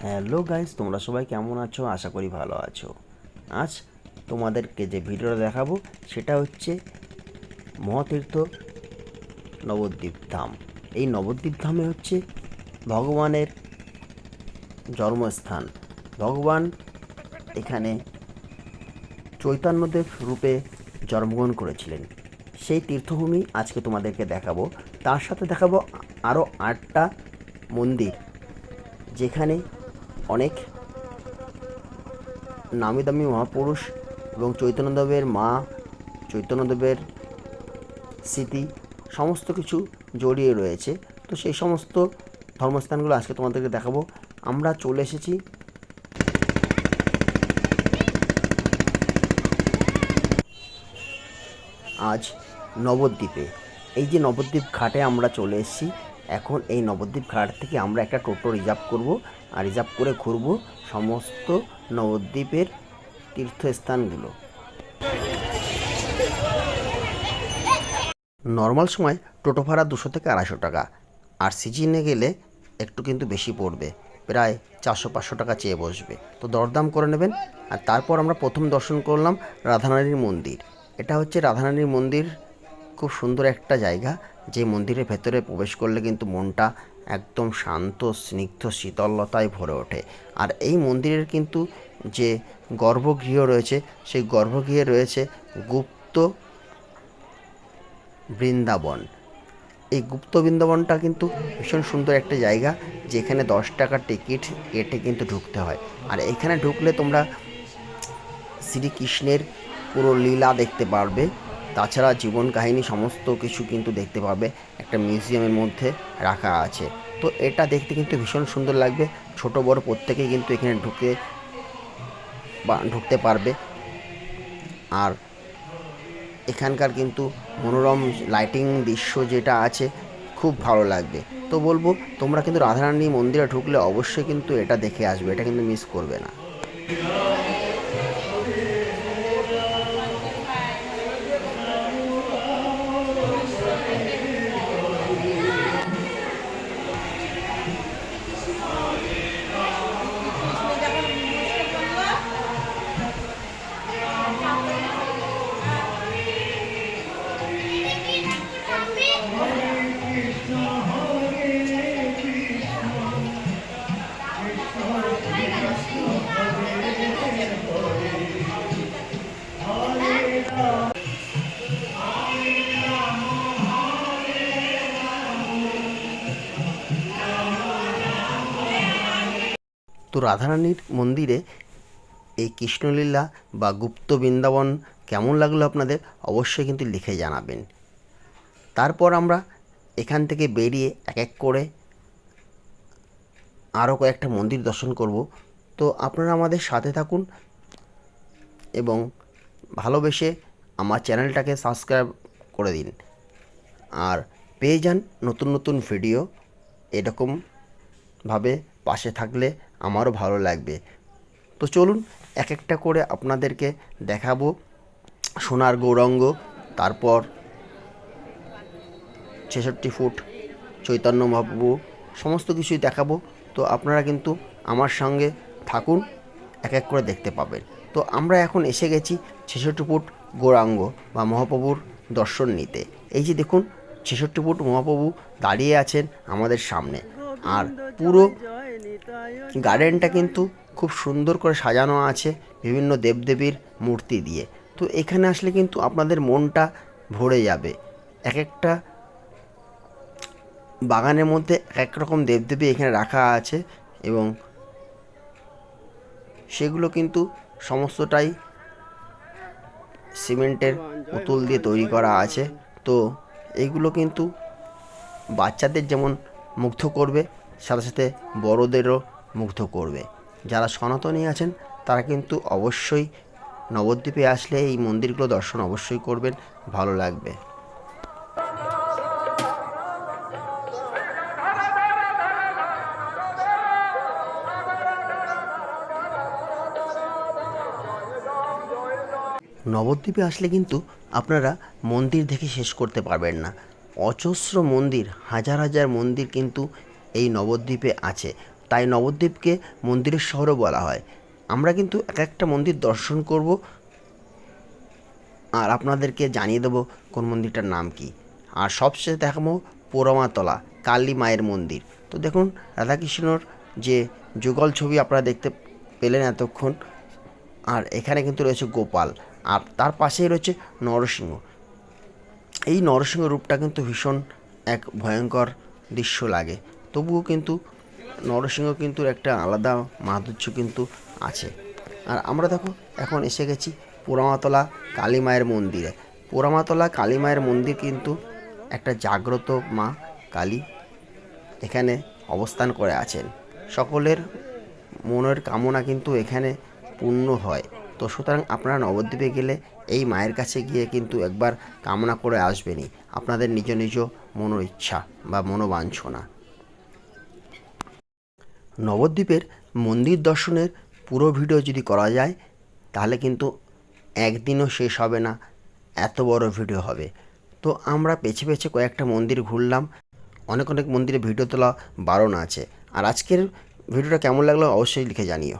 Hello guys, তোমরা সবাই কেমন আছো? আশা করি ভালো আছো। আজ তোমাদেরকে যে ভিডিওটা দেখাবো সেটা হচ্ছে মহাতীর্থ নবদ্বীপ ধাম। এই নবদ্বীপ ধামে হচ্ছে ভগবানের জন্মস্থান। ভগবান এখানে চৈতন্যদেব রূপে জন্মগ্রহণ করেছিলেন। সেই তীর্থভূমি আজকে তোমাদেরকে দেখাবো। তার সাথে দেখাবো আরও 8টা মন্দির, যেখানে অনেক নামি দামি মহাপুরুষ এবং চৈতন্যদেবের মা, চৈতন্যদেবের স্মৃতি সমস্ত কিছু জড়িয়ে রয়েছে। তো সেই সমস্ত ধর্মস্থানগুলো আজকে তোমাদেরকে দেখাবো। আমরা চলে এসেছি আজ নবদ্বীপে। এই যে নবদ্বীপ ঘাটে আমরা চলে এসেছি। এখন এই নবদ্বীপ ঘাট থেকে আমরা একটা টোটো রিজার্ভ করব, আর রিজার্ভ করে ঘুরব সমস্ত নবদ্বীপের তীর্থস্থানগুলো। নর্মাল সময় টোটো ভাড়া 200 থেকে 250 টাকা, আর সিজনে গেলে একটু কিন্তু বেশি পড়বে, প্রায় 400-500 টাকা চেয়ে বসবে। তো দরদাম করে নেবেন। আর তারপর আমরা প্রথম দর্শন করলাম রাধারানীর মন্দির। এটা হচ্ছে রাধারানীর মন্দির, খুব সুন্দর একটা জায়গা। যে মন্দিরের ভেতরে প্রবেশ করলে কিন্তু মনটা একদম শান্ত, স্নিগ্ধ, শীতলতায় ভরে ওঠে। আর এই মন্দিরের কিন্তু যে গর্ভগৃহ রয়েছে, সেই গর্ভগৃহে রয়েছে গুপ্ত বৃন্দাবন। এই গুপ্ত বৃন্দাবনটা কিন্তু ভীষণ সুন্দর একটা জায়গা, যেখানে 10 টাকার টিকিট কেটে কিন্তু ঢুকতে হয়। আর এখানে ঢুকলে তোমরা শ্রীকৃষ্ণের পুরো লীলা দেখতে পারবে। তাছাড়া জীবন কাহিনী সমস্ত কিছু কিন্তু দেখতে পাবে, একটা মিউজিয়ামের মধ্যে রাখা আছে। তো এটা দেখতে কিন্তু ভীষণ সুন্দর লাগবে। ছোট বড় প্রত্যেকেই কিন্তু এখানে ঢুকতে পারবে। আর এখানকার কিন্তু মনোরম লাইটিং দৃশ্য যেটা আছে, খুব ভালো লাগবে। তো বলবো, তোমরা কিন্তু রাধারানী মন্দিরে ঢুকলে অবশ্যই কিন্তু এটা দেখে আসবে, এটা কিন্তু মিস করবে না। তো রাধারানীর মন্দিরে এই কৃষ্ণলীলা বা গুপ্ত বৃন্দাবন কেমন লাগলো আপনাদের, অবশ্যই কিন্তু লিখে জানাবেন। তারপর আমরা এখান থেকে বেরিয়ে এক এক করে আরও কয়েকটা মন্দির দর্শন করব। তো আপনারা আমাদের সাথে থাকুন এবং ভালোবেসে আমার চ্যানেলটাকে সাবস্ক্রাইব করে দিন, আর পেয়ে যান নতুন নতুন ভিডিও। এরকমভাবে পাশে থাকলে আমারও ভালো লাগবে। তো চলুন এক একটা করে আপনাদেরকে দেখাবো সোনার গৌরাঙ্গ, তারপর 66 ফুট চৈতন্য মহাপ্রভু, সমস্ত কিছুই দেখাবো। তো আপনারা কিন্তু আমার সঙ্গে থাকুন, এক এক করে দেখতে পাবেন। তো আমরা এখন এসে গেছি 66 ফুট গৌরাঙ্গ বা মহাপ্রভুর দর্শন নিতে। এই যে দেখুন, 66 ফুট মহাপ্রভু দাঁড়িয়ে আছেন আমাদের সামনে। আর পুরো গার্ডেনটা কিন্তু খুব সুন্দর করে সাজানো আছে বিভিন্ন দেবদেবীর মূর্তি দিয়ে। তো এখানে আসলে কিন্তু আপনাদের মনটা ভরে যাবে। এক একটা বাগানের মধ্যে এক রকম দেবদেবী এখানে রাখা আছে, এবং সেগুলো কিন্তু সমস্তটাই সিমেন্টের পুতুল দিয়ে তৈরি করা আছে। তো এইগুলো কিন্তু বাচ্চাদের যেমন মুগ্ধ করবে, সাথে সাথে বড়োদেরও মুগ্ধ করবে। যারা সনাতনী আছেন তারা কিন্তু অবশ্যই নবদ্বীপে আসলে এই মন্দিরগুলো দর্শন অবশ্যই করবেন, ভালো লাগবে। নবদ্বীপে আসলে কিন্তু আপনারা মন্দির দেখে শেষ করতে পারবেন না। অজস্র মন্দির, হাজার হাজার মন্দির কিন্তু এই নবদ্বীপে আছে। তাই নবদ্বীপকে মন্দিরের শহরও বলা হয়। আমরা কিন্তু এক একটা মন্দির দর্শন করব আর আপনাদেরকে জানিয়ে দেবো কোন মন্দিরটার নাম কি। আর সবশেষে দেখাবো পোড়ামাতলা কালী মায়ের মন্দির। তো দেখুন রাধাকৃষ্ণর যে যুগল ছবি আপনারা দেখতে পেলেন এতক্ষণ, আর এখানে কিন্তু রয়েছে গোপাল, আর তার পাশেই রয়েছে নরসিংহ। এই নরসিংহ রূপটা কিন্তু ভীষণ এক ভয়ঙ্কর দৃশ্য লাগে, তবুও কিন্তু নরসিংহ কিন্তু একটা আলাদা মাধুর্য কিন্তু আছে। আর আমরা দেখো এখন এসে গেছি পোড়ামাতলা কালী মায়ের মন্দিরে। পোড়ামাতলা কালী মায়ের মন্দির কিন্তু একটা জাগ্রত মা কালী এখানে অবস্থান করে আছেন। সকলের মনের কামনা কিন্তু এখানে পূর্ণ হয়। তো সুতরাং আপনারা নবদ্বীপে গেলে এই মায়ের কাছে গিয়ে কিন্তু একবার কামনা করে আসবেনই, আপনাদের নিজ নিজ মনের ইচ্ছা বা মনোবাঞ্ছনা। নবদ্বীপের মন্দির দর্শনের পুরো ভিডিও যদি করা যায় তাহলে কিন্তু একদিনও শেষ হবে না, এত বড় ভিডিও হবে। তো আমরা পেছে পেছে কয়েকটা মন্দির ঘুরলাম, অনেক অনেক মন্দিরে ভিডিও তোলা বারণ আছে। আর আজকের ভিডিওটা কেমন লাগলো অবশ্যই লিখে জানিও।